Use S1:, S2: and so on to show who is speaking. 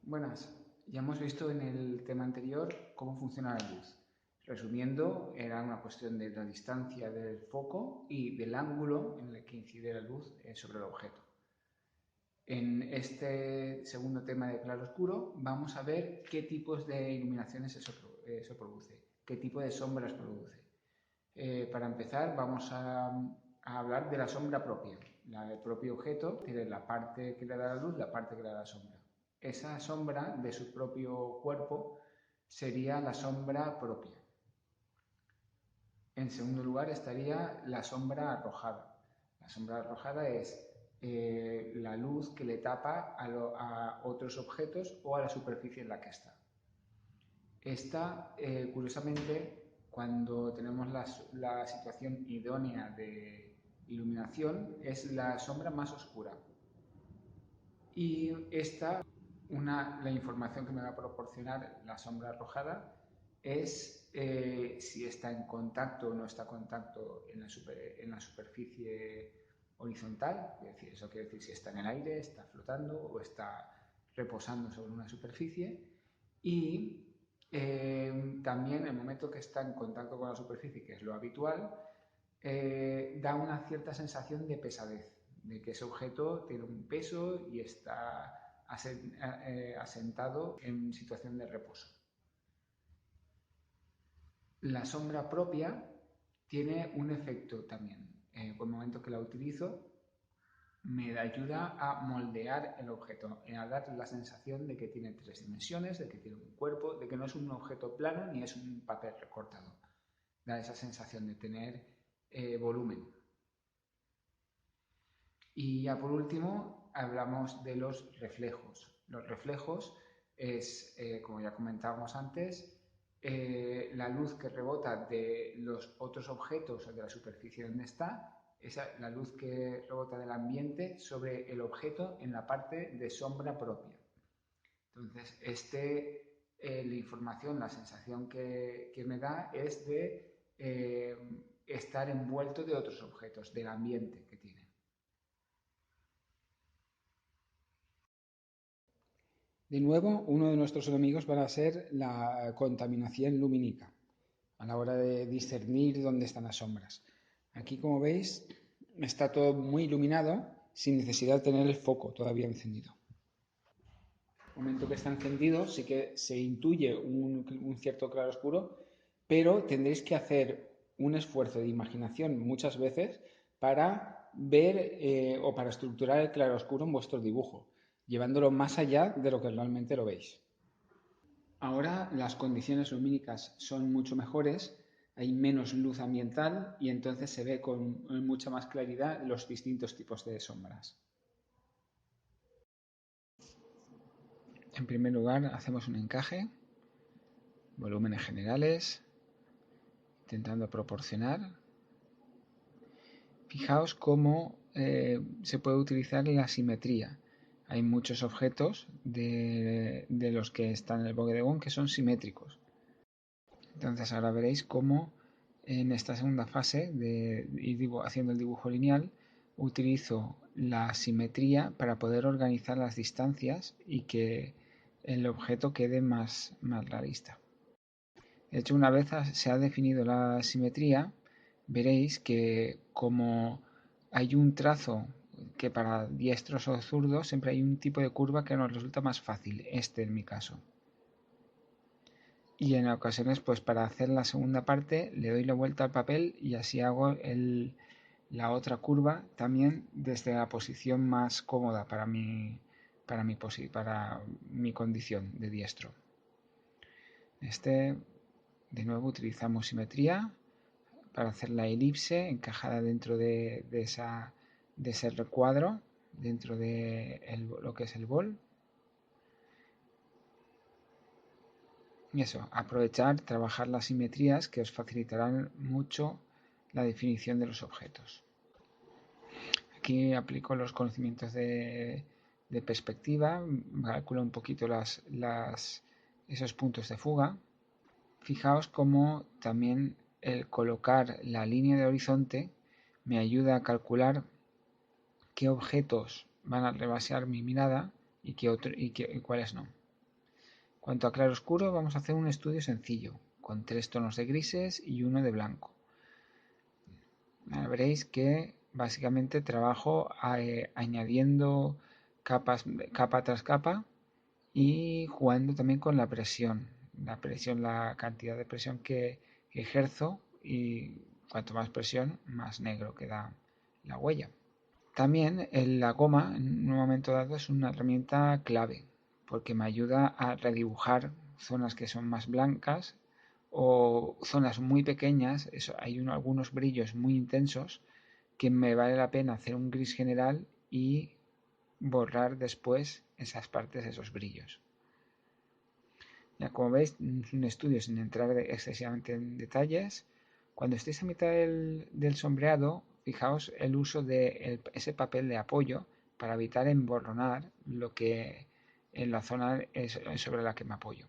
S1: Buenas, ya hemos visto en el tema anterior cómo funciona la luz. Resumiendo, era una cuestión de la distancia del foco y del ángulo en el que incide la luz sobre el objeto. En este segundo tema de claroscuro vamos a ver qué tipos de iluminaciones eso produce, qué tipo de sombras produce. Para empezar vamos a hablar de la sombra propia. El propio objeto tiene la parte que le da la luz, la parte que le da la sombra. Esa sombra de su propio cuerpo sería la sombra propia. En segundo lugar estaría la sombra arrojada. La sombra arrojada es la luz que le tapa a otros objetos o a la superficie en la que está. Esta, curiosamente, cuando tenemos la situación idónea de iluminación, es la sombra más oscura. Y esta, la información que me va a proporcionar la sombra arrojada es si está en contacto o no está en contacto en la superficie horizontal, es decir, eso quiere decir si está en el aire, está flotando o está reposando sobre una superficie. Y también el momento que está en contacto con la superficie, que es lo habitual, da una cierta sensación de pesadez, de que ese objeto tiene un peso y está asentado en situación de reposo. La sombra propia tiene un efecto también. Por el momento que la utilizo, me ayuda a moldear el objeto, a dar la sensación de que tiene tres dimensiones, de que tiene un cuerpo, de que no es un objeto plano ni es un papel recortado. Da esa sensación de tener volumen. Y ya por último hablamos de los reflejos. Los reflejos es, como ya comentábamos antes, la luz que rebota de los otros objetos o de la superficie donde está, la luz que rebota del ambiente sobre el objeto en la parte de sombra propia. Entonces, la información, la sensación que me da es de estar envuelto de otros objetos, del ambiente que tiene. De nuevo, uno de nuestros enemigos va a ser la contaminación lumínica, a la hora de discernir dónde están las sombras. Aquí, como veis, está todo muy iluminado sin necesidad de tener el foco todavía encendido. En el momento que está encendido sí que se intuye un cierto claroscuro, pero tendréis que hacer un esfuerzo de imaginación muchas veces para ver o para estructurar el claroscuro en vuestro dibujo, llevándolo más allá de lo que realmente lo veis. Ahora las condiciones lumínicas son mucho mejores, hay menos luz ambiental y entonces se ve con mucha más claridad los distintos tipos de sombras. En primer lugar hacemos un encaje, volúmenes generales, intentando proporcionar. Fijaos cómo se puede utilizar la simetría. Hay muchos objetos de los que están en el bodegón que son simétricos. Entonces ahora veréis cómo en esta segunda fase de ir haciendo el dibujo lineal utilizo la simetría para poder organizar las distancias y que el objeto quede más realista. De hecho, una vez se ha definido la simetría, veréis que como hay un trazo que para diestros o zurdos siempre hay un tipo de curva que nos resulta más fácil, este en mi caso. Y en ocasiones, pues para hacer la segunda parte, le doy la vuelta al papel y así hago la otra curva también desde la posición más cómoda para mi condición de diestro. De nuevo utilizamos simetría para hacer la elipse encajada dentro de ese recuadro, dentro de lo que es el bol. Y eso, aprovechar, trabajar las simetrías que os facilitarán mucho la definición de los objetos. Aquí aplico los conocimientos de perspectiva, calculo un poquito esos puntos de fuga. Fijaos cómo también el colocar la línea de horizonte me ayuda a calcular qué objetos van a rebasar mi mirada y cuáles no. Cuanto a claroscuro, vamos a hacer un estudio sencillo, con 3 tonos de grises y 1 de blanco. Veréis que básicamente trabajo añadiendo capa tras capa y jugando también con la presión. La cantidad de presión que ejerzo, y cuanto más presión, más negro queda la huella. También la goma en un momento dado es una herramienta clave porque me ayuda a redibujar zonas que son más blancas o zonas muy pequeñas. Hay algunos brillos muy intensos que me vale la pena hacer un gris general y borrar después esas partes, esos brillos. Ya, como veis, es un estudio sin entrar excesivamente en detalles. Cuando estéis a mitad del sombreado, fijaos el uso de ese papel de apoyo para evitar emborronar lo que en la zona sobre la que me apoyo.